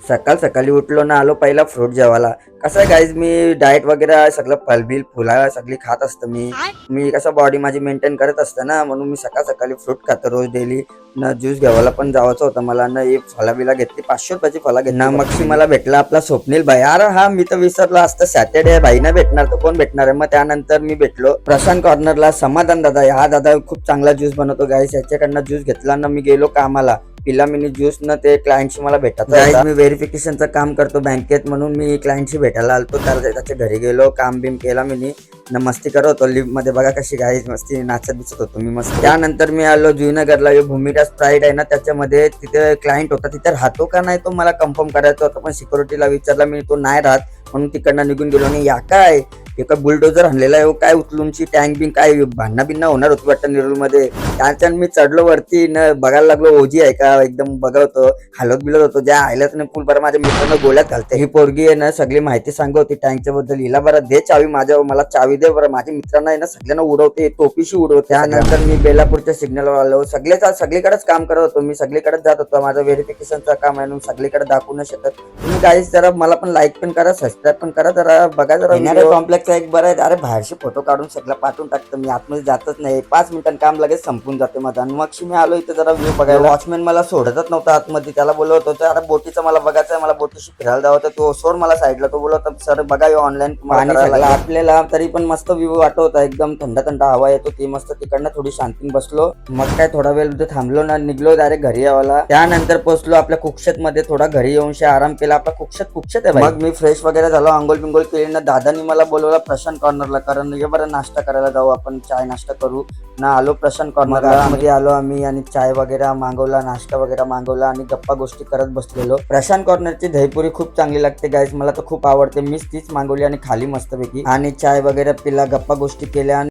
सकाळ सकाळी उठलो ना आलो पहिला फ्रूट जेवायला. कसं आहे गाईज मी डाएट वगैरे सगळं फलबिल फुला सगळी खात असतं मी. मी कसं बॉडी माझी मेंटेन करत असतं ना, म्हणून मी सकाळ सकाळी फ्रूट खातो रोज डेली. ना ज्यूस घ्यावाला पण जायचं होतं मला ना, एक फळाबिला घेतली 500 रुपयाची फळा घेतली ना. मग मला भेटला आपला स्वप्नील भाई. अरे हा मी तर विसरलो, असतं सॅटर्डे भाई ना भेटणार तर कोण भेटणार आहे. मग त्यानंतर मी भेटलो प्रशांत कॉर्नरला समाधान दादा. हा दादा खूप चांगला ज्यूस बनवतो गाईस, याच्याकडनं ज्यूस घेतला ना. मी गेलो कामाला, पिला मिनी ज्यूस ना. ते क्लायंटशी मला भेटायचं होतं. मी व्हेरिफिकेशनचं काम करतो बँकेत, म्हणून मी क्लायंटशी भेटायला आलतो. त्याच्या घरी गेलो, काम बिम केला मी ना. मस्ती करत होतो लिफ्ट मध्ये, बघा कशी गाईज मस्ती नाचत दिसत होतो मी मस्त. त्यानंतर मी आलो जुईनगरला. भूमिराज प्राईड आहे ना, त्याच्यामध्ये तिथे क्लायंट होता. तिथे राहतो का नाही तो मला कन्फर्म करायचं होतं, पण सिक्युरिटीला विचारला मी, तो नाही राहत म्हणून तिकडनं निघून गेलो. आणि या काय एका बुलडोजर आणलेला आहे, काय उचलूनची टँक बिंक काय भांडणं बिन्ना होणार होती वाटतं नेरूळमध्ये. त्याच्यानं मी चढलो वरती न, बघायला लागलो ओजी आहे का, एकदम बघवतो हलत बिलत होतो. ज्या आयलाच नाही पूल बरं माझ्या मित्रांना गोळ्यात घालते. ही पोरगी आहे ना सगळी माहिती सांगत होती टँकच्या बद्दल. हिला बरं दे चावी, मला चावी दे बरं. माझ्या मित्रांना आहे ना सगळ्यांना उडवते, टोपीशी उडवते. त्यानंतर मी बेलापूरच्या सिग्नलवर आलो. सगळीकडेच काम करत होतो मी, सगळीकडेच जात होतो. माझं व्हेरिफिकेशनचं काम आहे, सगळीकडे दाखवू नाही शकत. तुम्ही गाईज जरा मला पण लाईक पण करा, सबस्क्राईब पण करा, जरा बघा जरा. कॉम्प्लेक्स एक बरं आहे. अरे बाहेरशी फोटो काढून सगळं पाठवून टाकतो मी, आतमध्ये जातच नाही. 5 मिनिटांनी काम लगेच संपून जाते माझं. आणि मग मी आलो इथे जरा व्ह्यू बघायला. वॉचमॅन मला सोडतच नव्हता आतमध्ये. त्याला बोलत होतो अरे बोटीचं मला बघायचं आहे, मला बोटीशी फिरायला जावं. तर तो सोड मला साईडला. तो बोलत सर बघा ऑनलाईन आपल्याला. तरी पण मस्त व्ह्यू वाटत होता, एकदम थंड थंड हवा येत होती मस्त. तिकडनं थोडी शांतीन बसलो. मग काय थोडा वेळ थांबलो ना, निघलो डायरेक्ट घरी यावाला. त्यानंतर पोहोचलो आपल्या कुक्षत मध्ये. थोडा घरी येऊन आराम केला. आपला कुक्षत आहे. मग मी फ्रेश वगैरे झालो, आंघोळ बिंगोळ केली ना. दादानी मला बोलवला प्रशांत कॉर्नरला, कारण ये बरं नाश्ता करायला जाऊ आपण, चाय नाश्ता करू ना. आलो प्रशांत कॉर्नरला. मध्ये आलो आम्ही आणि चाय वगैरे मागवला, नाश्ता वगैरे मागवला आणि गप्पा गोष्टी करत बसलेलो. प्रशांत कॉर्नरची दहीपुरी खूप चांगली लागते गाईस, मला तर खूप आवडते. मीच तीच मागवली आणि खाली मस्तपैकी आणि चाय वगैरे पिला, गप्पा गोष्टी केल्या.